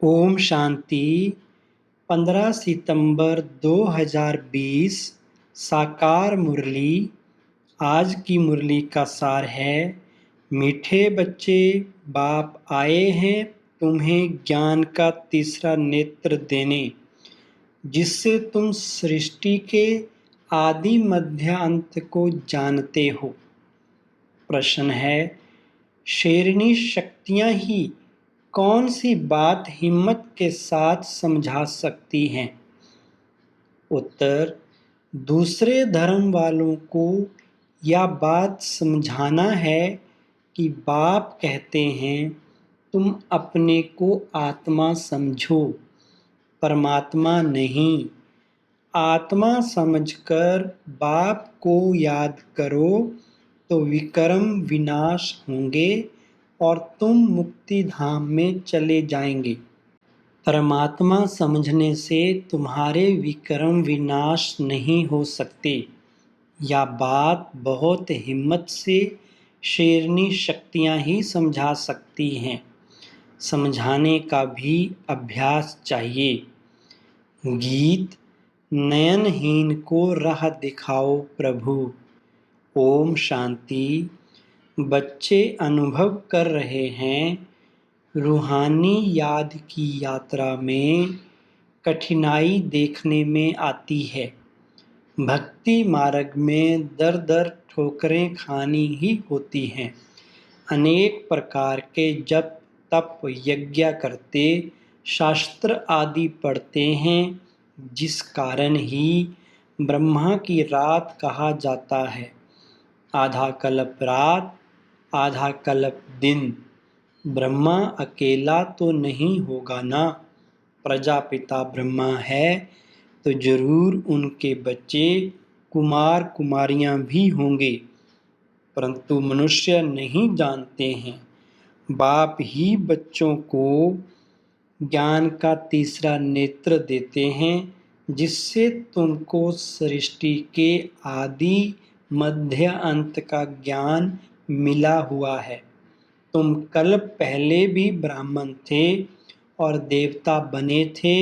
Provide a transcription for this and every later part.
ओम शांति। 15 सितंबर 2020 साकार मुरली। आज की मुरली का सार है, मीठे बच्चे, बाप आए हैं तुम्हें ज्ञान का तीसरा नेत्र देने, जिससे तुम सृष्टि के आदि मध्य अंत को जानते हो। प्रश्न है, शेरनी शक्तियाँ ही कौन सी बात हिम्मत के साथ समझा सकती हैं? उत्तर, दूसरे धर्म वालों को यह बात समझाना है कि बाप कहते हैं तुम अपने को आत्मा समझो, परमात्मा नहीं। आत्मा समझकर बाप को याद करो तो विकर्म विनाश होंगे और तुम मुक्ति धाम में चले जाएंगे। परमात्मा समझने से तुम्हारे विकर्म विनाश नहीं हो सकते। यह बात बहुत हिम्मत से शेरनी शक्तियाँ ही समझा सकती हैं। समझाने का भी अभ्यास चाहिए। गीत, नयनहीन को राह दिखाओ प्रभु। ओम शांति। बच्चे अनुभव कर रहे हैं, रूहानी याद की यात्रा में कठिनाई देखने में आती है। भक्ति मार्ग में दर दर ठोकरें खानी ही होती हैं। अनेक प्रकार के जप तप यज्ञ करते, शास्त्र आदि पढ़ते हैं, जिस कारण ही ब्रह्मा की रात कहा जाता है। आधा कल्प रात, आधा कल्प दिन। ब्रह्मा अकेला तो नहीं होगा ना। प्रजापिता ब्रह्मा है तो जरूर उनके बच्चे कुमार कुमारियां भी होंगे, परंतु मनुष्य नहीं जानते हैं। बाप ही बच्चों को ज्ञान का तीसरा नेत्र देते हैं, जिससे तुमको सृष्टि के आदि मध्य अंत का ज्ञान मिला हुआ है। तुम कल्प पहले भी ब्राह्मण थे और देवता बने थे।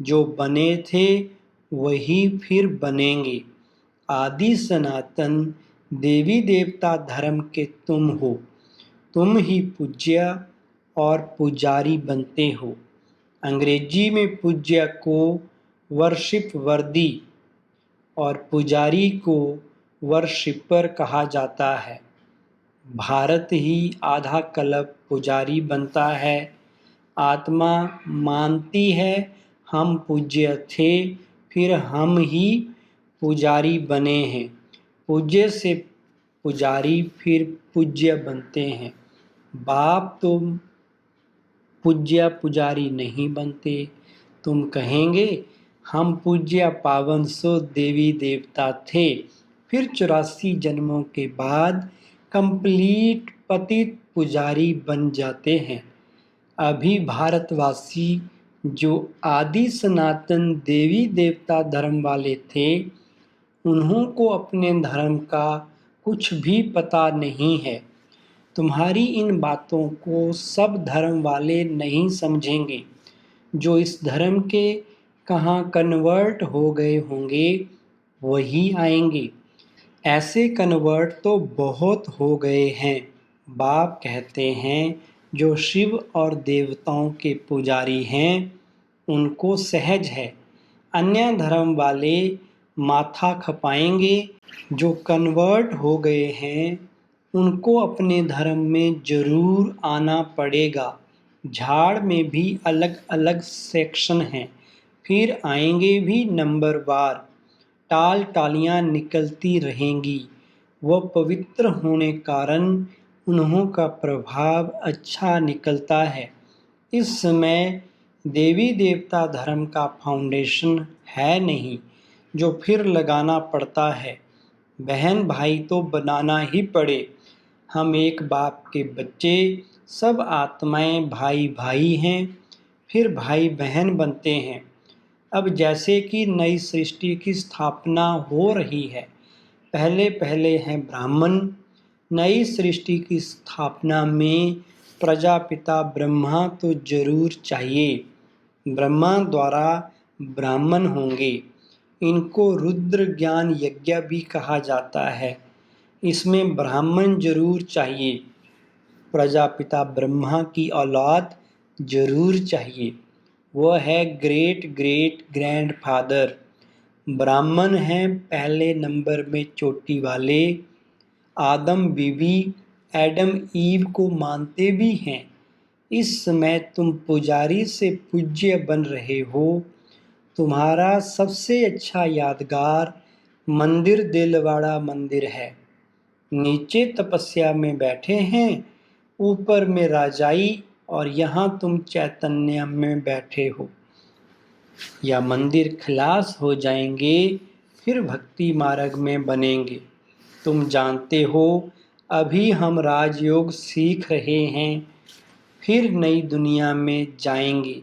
जो बने थे वही फिर बनेंगे। आदि सनातन देवी देवता धर्म के तुम हो। तुम ही पूज्य और पुजारी बनते हो। अंग्रेजी में पूज्य को वर्शिप वर्दी और पुजारी को वर्शिपर कहा जाता है। भारत ही आधा कल्प पुजारी बनता है। आत्मा मानती है हम पूज्य थे, फिर हम ही पुजारी बने हैं। पूज्य से पुजारी फिर पूज्य बनते हैं। बाप तुम पूज्य पुजारी नहीं बनते। तुम कहेंगे हम पूज्य पावन सो देवी देवता थे, फिर 84 जन्मों के बाद कंप्लीट पतित पुजारी बन जाते हैं। अभी भारतवासी जो आदि सनातन देवी देवता धर्म वाले थे, उन्हों को अपने धर्म का कुछ भी पता नहीं है। तुम्हारी इन बातों को सब धर्म वाले नहीं समझेंगे। जो इस धर्म के कहाँ कन्वर्ट हो गए होंगे वही आएंगे। ऐसे कन्वर्ट तो बहुत हो गए हैं। बाप कहते हैं जो शिव और देवताओं के पुजारी हैं उनको सहज है। अन्य धर्म वाले माथा खपाएंगे। जो कन्वर्ट हो गए हैं उनको अपने धर्म में जरूर आना पड़ेगा। झाड़ में भी अलग अलग सेक्शन हैं, फिर आएंगे भी नंबरवार। टाल टालियाँ निकलती रहेंगी। वह पवित्र होने कारण उन्हों का प्रभाव अच्छा निकलता है। इस समय देवी देवता धर्म का फाउंडेशन है नहीं, जो फिर लगाना पड़ता है। बहन भाई तो बनाना ही पड़े। हम एक बाप के बच्चे, सब आत्माएं भाई भाई हैं, फिर भाई बहन बनते हैं। अब जैसे कि नई सृष्टि की स्थापना हो रही है, पहले पहले हैं ब्राह्मण। नई सृष्टि की स्थापना में प्रजापिता ब्रह्मा तो जरूर चाहिए। ब्रह्मा द्वारा ब्राह्मण होंगे। इनको रुद्र ज्ञान यज्ञ भी कहा जाता है। इसमें ब्राह्मण जरूर चाहिए। प्रजापिता ब्रह्मा की औलाद जरूर चाहिए। वह है ग्रेट ग्रेट ग्रैंडफादर। ब्राह्मण हैं पहले नंबर में चोटी वाले। आदम बीवी एडम ईव को मानते भी हैं। इस समय तुम पुजारी से पूज्य बन रहे हो। तुम्हारा सबसे अच्छा यादगार मंदिर दिलवाड़ा मंदिर है। नीचे तपस्या में बैठे हैं, ऊपर में राजाई, और यहाँ तुम चैतन्य में बैठे हो। या मंदिर खलास हो जाएंगे, फिर भक्ति मार्ग में बनेंगे। तुम जानते हो अभी हम राजयोग सीख रहे हैं, फिर नई दुनिया में जाएंगे।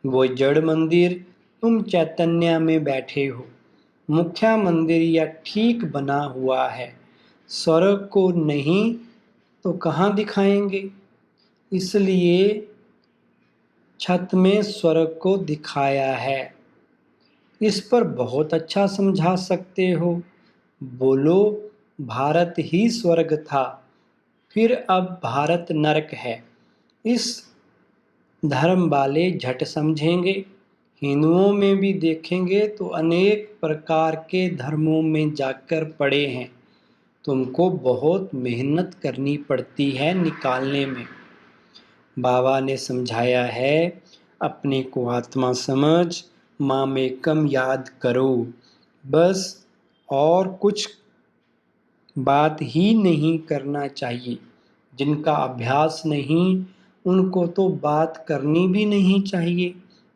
वो जड़ मंदिर, तुम चैतन्य में बैठे हो। मुख्य मंदिर या ठीक बना हुआ है। स्वर्ग को नहीं तो कहाँ दिखाएंगे? इसलिए छत में स्वर्ग को दिखाया है। इस पर बहुत अच्छा समझा सकते हो। बोलो भारत ही स्वर्ग था, फिर अब भारत नरक है। इस धर्म वाले झट समझेंगे। हिंदुओं में भी देखेंगे तो अनेक प्रकार के धर्मों में जाकर पड़े हैं। तुमको बहुत मेहनत करनी पड़ती है निकालने में। बाबा ने समझाया है, अपने को आत्मा समझ, मामेकम याद करो, बस। और कुछ बात ही नहीं करना चाहिए। जिनका अभ्यास नहीं, उनको तो बात करनी भी नहीं चाहिए,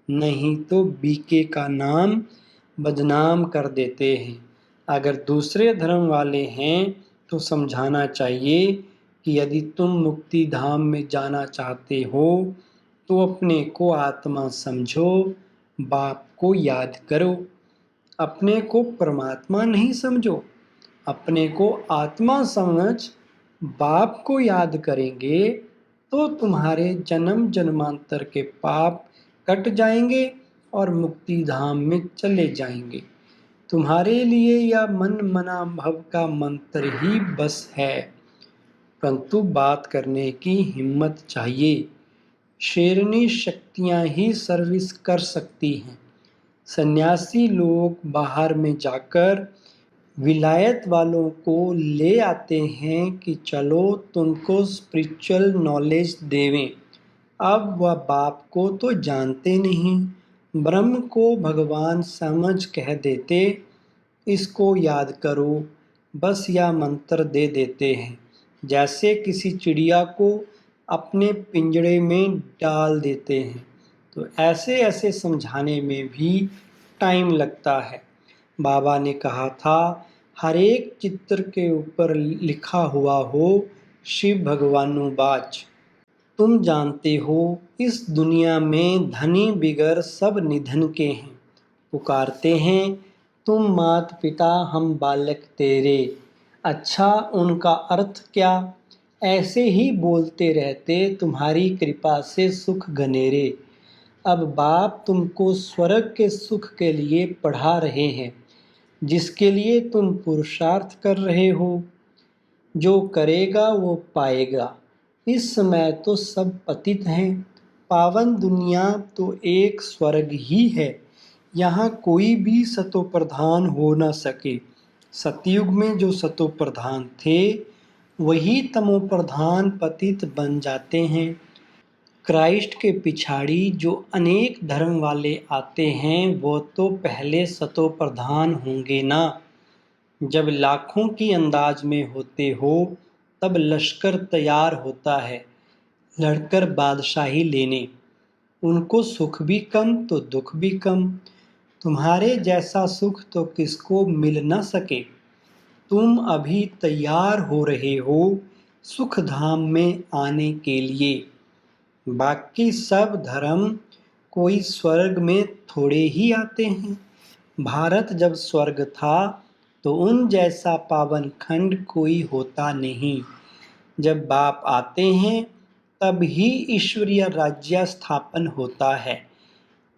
नहीं तो बीके का नाम बदनाम कर देते हैं। अगर दूसरे धर्म वाले हैं तो समझाना चाहिए कि यदि तुम मुक्ति धाम में जाना चाहते हो तो अपने को आत्मा समझो, बाप को याद करो। अपने को परमात्मा नहीं समझो, अपने को आत्मा समझ बाप को याद करेंगे तो तुम्हारे जन्म जन्मांतर के पाप कट जाएंगे और मुक्ति धाम में चले जाएंगे। तुम्हारे लिए यह मन मना भव का मंत्र ही बस है, परंतु बात करने की हिम्मत चाहिए। शेरनी शक्तियां ही सर्विस कर सकती हैं। सन्यासी लोग बाहर में जाकर विलायत वालों को ले आते हैं कि चलो तुमको स्पिरिचुअल नॉलेज देवें। अब वह बाप को तो जानते नहीं, ब्रह्म को भगवान समझ कह देते, इसको याद करो, बस यह मंत्र दे देते हैं। जैसे किसी चिड़िया को अपने पिंजड़े में डाल देते हैं। तो ऐसे ऐसे समझाने में भी टाइम लगता है। बाबा ने कहा था, हर एक चित्र के ऊपर लिखा हुआ हो शिव भगवानु बाच। तुम जानते हो इस दुनिया में धनी बिगर सब निधन के हैं। पुकारते हैं, तुम मात पिता हम बालक तेरे। अच्छा उनका अर्थ क्या? ऐसे ही बोलते रहते तुम्हारी कृपा से सुख घनेरे। अब बाप तुमको स्वर्ग के सुख के लिए पढ़ा रहे हैं, जिसके लिए तुम पुरुषार्थ कर रहे हो। जो करेगा वो पाएगा। इस समय तो सब पतित हैं। पावन दुनिया तो एक स्वर्ग ही है। यहाँ कोई भी सतो प्रधान हो न सके। सतयुग में जो सतो प्रधान थे वही तमो प्रधान पतित बन जाते हैं। क्राइस्ट के पिछाड़ी जो अनेक धर्म वाले आते हैं वो तो पहले सतो प्रधान होंगे ना। जब लाखों की अंदाज में होते हो तब लश्कर तैयार होता है लड़कर बादशाही लेने। उनको सुख भी कम तो दुख भी कम। तुम्हारे जैसा सुख तो किसको मिल न सके। तुम अभी तैयार हो रहे हो सुख धाम में आने के लिए। बाकी सब धर्म कोई स्वर्ग में थोड़े ही आते हैं। भारत जब स्वर्ग था तो उन जैसा पावन खंड कोई होता नहीं। जब बाप आते हैं तब ही ईश्वरीय राज्य स्थापन होता है।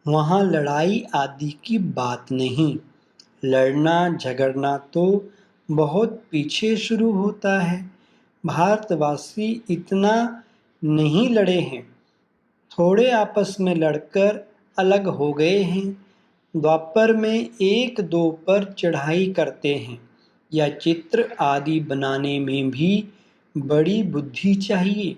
वहाँ लड़ाई आदि की बात नहीं। लड़ना झगड़ना तो बहुत पीछे शुरू होता है। भारतवासी इतना नहीं लड़े हैं, थोड़े आपस में लड़कर अलग हो गए हैं। द्वापर में एक दो पर चढ़ाई करते हैं। या चित्र आदि बनाने में भी बड़ी बुद्धि चाहिए।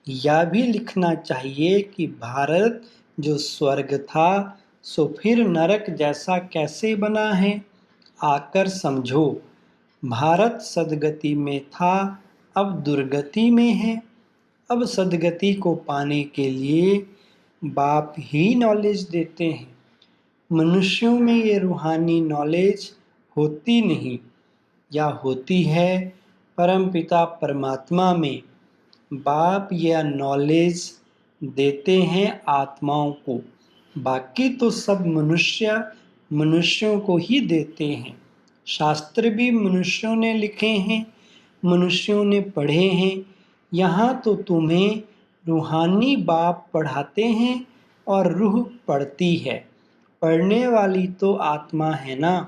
यह भी लिखना चाहिए कि भारत जो स्वर्ग था सो फिर नरक जैसा कैसे बना है। आकर समझो, भारत सद्गति में था, अब दुर्गति में है। अब सद्गति को पाने के लिए बाप ही नॉलेज देते हैं। मनुष्यों में ये रूहानी नॉलेज होती नहीं, या होती है परमपिता परमात्मा में। बाप यह नॉलेज देते हैं आत्माओं को, बाकी तो सब मनुष्यों को ही देते हैं। शास्त्र भी मनुष्यों ने लिखे हैं, मनुष्यों ने पढ़े हैं। यहाँ तो तुम्हें रूहानी बाप पढ़ाते हैं और रूह पढ़ती है। पढ़ने वाली तो आत्मा है ना,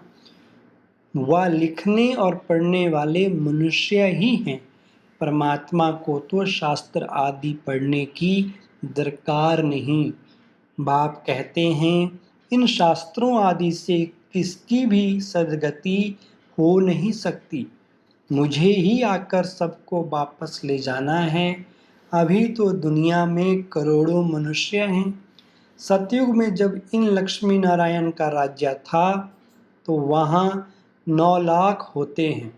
वह लिखने और पढ़ने वाले मनुष्य ही हैं। परमात्मा को तो शास्त्र आदि पढ़ने की दरकार नहीं। बाप कहते हैं, इन शास्त्रों आदि से किसकी भी सद्गति हो नहीं सकती। मुझे ही आकर सबको वापस ले जाना है। अभी तो दुनिया में करोड़ों मनुष्य हैं। सतयुग में जब इन लक्ष्मी नारायण का राज्य था तो वहाँ 9 लाख होते हैं।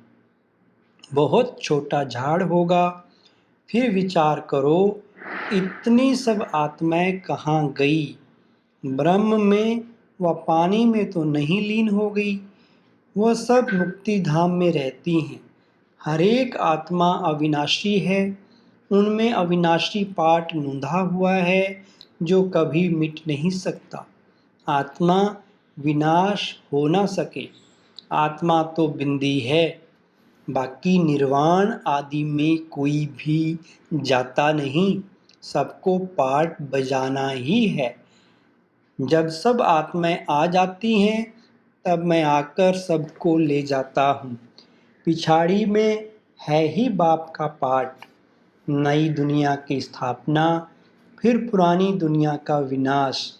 बहुत छोटा झाड़ होगा। फिर विचार करो, इतनी सब आत्माएं कहाँ गई। ब्रह्म में व पानी में तो नहीं लीन हो गई, वह सब मुक्ति धाम में रहती हैं। हर एक आत्मा अविनाशी है, उनमें अविनाशी पाठ नूंधा हुआ है जो कभी मिट नहीं सकता। आत्मा विनाश हो ना सके। आत्मा तो बिंदी है, बाकी निर्वाण आदि में कोई भी जाता नहीं। सबको पाठ बजाना ही है। जब सब आत्माएं आ जाती हैं तब मैं आकर सबको ले जाता हूँ। पिछाड़ी में है ही बाप का पाठ। नई दुनिया की स्थापना, फिर पुरानी दुनिया का विनाश,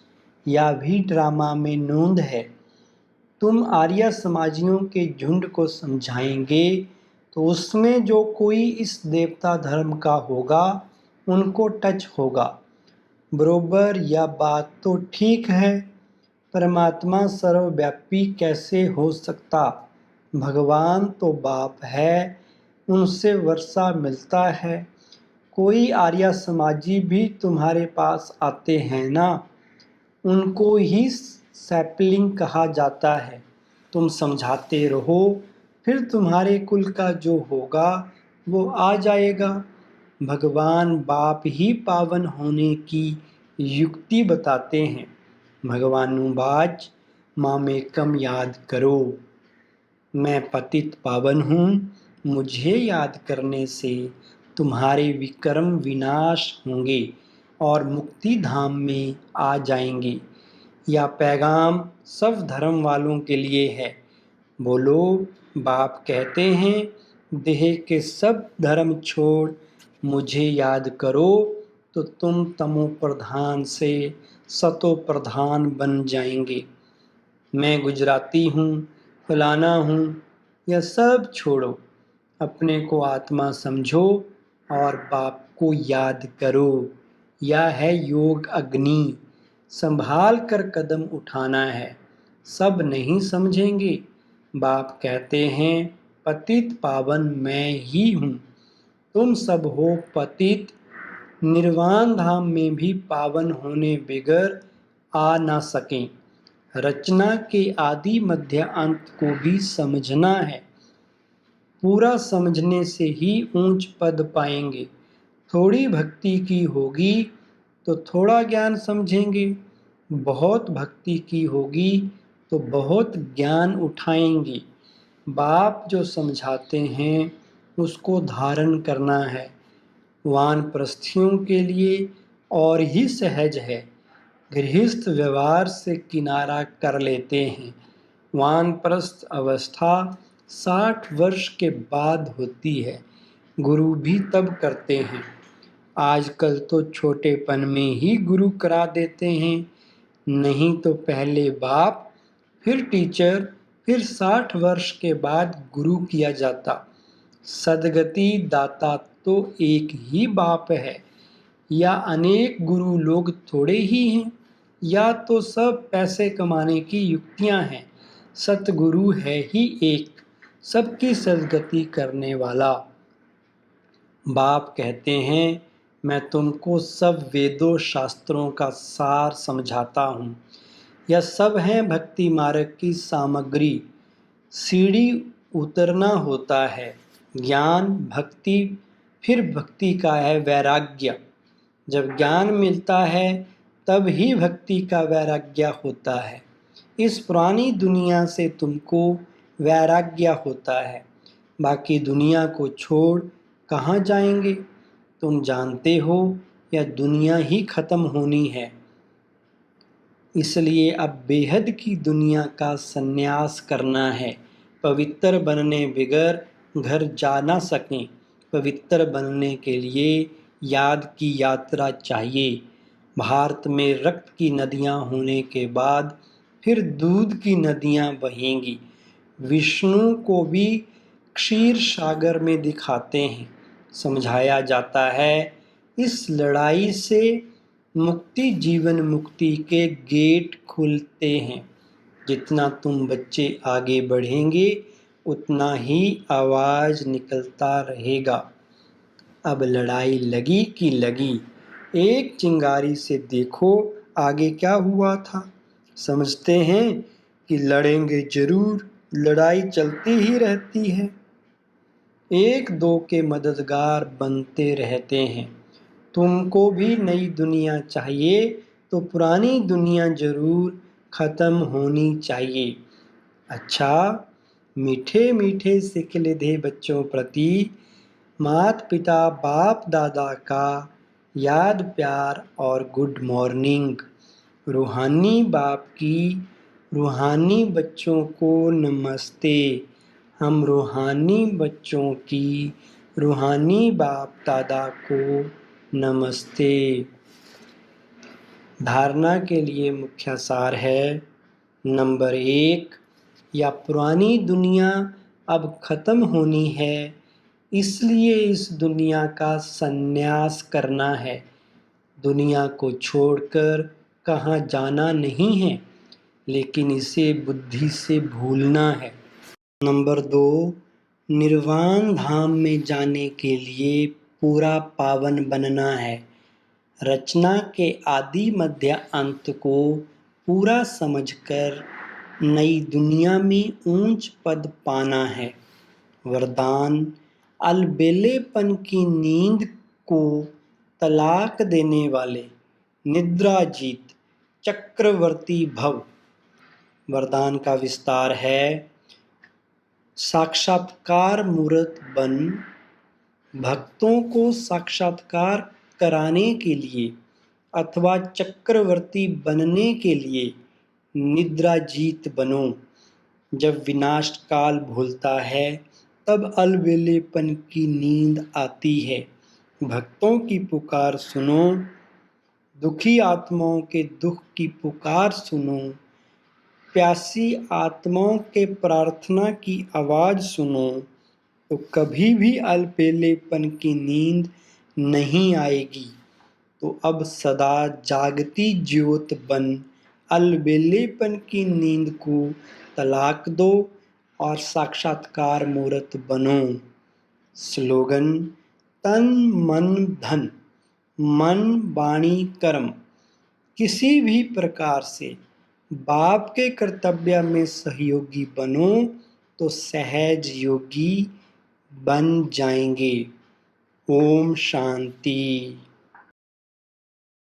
यह भी ड्रामा में नोंद है। तुम आर्य समाजियों के झुंड को समझाएंगे तो उसमें जो कोई इस देवता धर्म का होगा उनको टच होगा। बरोबर, यह बात तो ठीक है। परमात्मा सर्वव्यापी कैसे हो सकता। भगवान तो बाप है, उनसे वर्षा मिलता है। कोई आर्य समाजी भी तुम्हारे पास आते हैं ना, उनको ही सैपलिंग कहा जाता है। तुम समझाते रहो, फिर तुम्हारे कुल का जो होगा वो आ जाएगा। भगवान बाप ही पावन होने की युक्ति बताते हैं। भगवानुवाच मामेकम याद करो, मैं पतित पावन हूँ। मुझे याद करने से तुम्हारे विक्रम विनाश होंगे और मुक्ति धाम में आ जाएंगे। यह पैगाम सब धर्म वालों के लिए है। बोलो, बाप कहते हैं, देह के सब धर्म छोड़ मुझे याद करो तो तुम तमो प्रधान से सतो प्रधान बन जाएंगे। मैं गुजराती हूँ, फलाना हूँ, यह सब छोड़ो। अपने को आत्मा समझो और बाप को याद करो। यह है योग अग्नि। संभाल कर कदम उठाना है। सब नहीं समझेंगे। बाप कहते हैं, पतित पावन मैं ही हूँ। तुम सब हो पतित, निर्वाण धाम में भी पावन होने बिगर आ ना सकें। रचना के आदि मध्य अंत को भी समझना है। पूरा समझने से ही ऊंच पद पाएंगे। थोड़ी भक्ति की होगी तो थोड़ा ज्ञान समझेंगे, बहुत भक्ति की होगी तो बहुत ज्ञान उठाएंगे। बाप जो समझाते हैं उसको धारण करना है। वानप्रस्थियों के लिए और ही सहज है। गृहस्थ व्यवहार से किनारा कर लेते हैं। वानप्रस्थ अवस्था 60 वर्ष के बाद होती है। गुरु भी तब करते हैं। आजकल तो छोटेपन में ही गुरु करा देते हैं, नहीं तो पहले बाप, फिर टीचर, फिर 60 वर्ष के बाद गुरु किया जाता। सद्गति दाता तो एक ही बाप है, या अनेक गुरु लोग थोड़े ही हैं, या तो सब पैसे कमाने की युक्तियां हैं। सतगुरु है ही एक, सबकी सद्गति करने वाला। बाप कहते हैं, मैं तुमको सब वेदों शास्त्रों का सार समझाता हूँ। यह सब है भक्ति मार्ग की सामग्री। सीढ़ी उतरना होता है। ज्ञान, भक्ति, फिर भक्ति का है वैराग्य। जब ज्ञान मिलता है तब ही भक्ति का वैराग्य होता है। इस पुरानी दुनिया से तुमको वैराग्य होता है। बाकी दुनिया को छोड़ कहाँ जाएंगे? तुम जानते हो यह दुनिया ही खत्म होनी है। इसलिए अब बेहद की दुनिया का संन्यास करना है। पवित्र बनने बगैर घर जा ना सकें। पवित्र बनने के लिए याद की यात्रा चाहिए। भारत में रक्त की नदियाँ होने के बाद फिर दूध की नदियाँ बहेंगी। विष्णु को भी क्षीर सागर में दिखाते हैं। समझाया जाता है, इस लड़ाई से मुक्ति जीवन मुक्ति के गेट खुलते हैं। जितना तुम बच्चे आगे बढ़ेंगे उतना ही आवाज़ निकलता रहेगा। अब लड़ाई लगी कि लगी, एक चिंगारी से देखो आगे क्या हुआ था। समझते हैं कि लड़ेंगे जरूर, लड़ाई चलती ही रहती है। एक दो के मददगार बनते रहते हैं। तुमको भी नई दुनिया चाहिए तो पुरानी दुनिया जरूर खत्म होनी चाहिए। अच्छा, मीठे मीठे सिक्के दे बच्चों प्रति माता पिता बाप दादा का याद प्यार और गुड मॉर्निंग। रूहानी बाप की रूहानी बच्चों को नमस्ते। हम रूहानी बच्चों की रूहानी बाप दादा को नमस्ते। धारणा के लिए मुख्य सार है, नंबर 1, या पुरानी दुनिया अब खत्म होनी है, इसलिए इस दुनिया का संन्यास करना है। दुनिया को छोड़कर कहाँ जाना नहीं है, लेकिन इसे बुद्धि से भूलना है। नंबर 2, निर्वाण धाम में जाने के लिए पूरा पावन बनना है। रचना के आदि मध्य अंत को पूरा समझकर नई दुनिया में ऊंच पद पाना है। वरदान, अलबेलेपन की नींद को तलाक देने वाले, निद्राजीत, चक्रवर्ती भव। वरदान का विस्तार है, साक्षात्कार मूर्त बन। भक्तों को साक्षात्कार कराने के लिए अथवा चक्रवर्ती बनने के लिए निद्राजीत बनो। जब विनाश काल भूलता है तब अलबेलेपन की नींद आती है। भक्तों की पुकार सुनो, दुखी आत्माओं के दुख की पुकार सुनो, प्यासी आत्माओं के प्रार्थना की आवाज़ सुनो, तो कभी भी अलबेलेपन की नींद नहीं आएगी। तो अब सदा जागती ज्योत बन अलबेलेपन की नींद को तलाक दो और साक्षात्कार मूर्त बनो। स्लोगन, तन मन धन, मन वाणी कर्म किसी भी प्रकार से बाप के कर्तव्य में सहयोगी बनो तो सहज योगी बन जाएंगे। ओम शांति।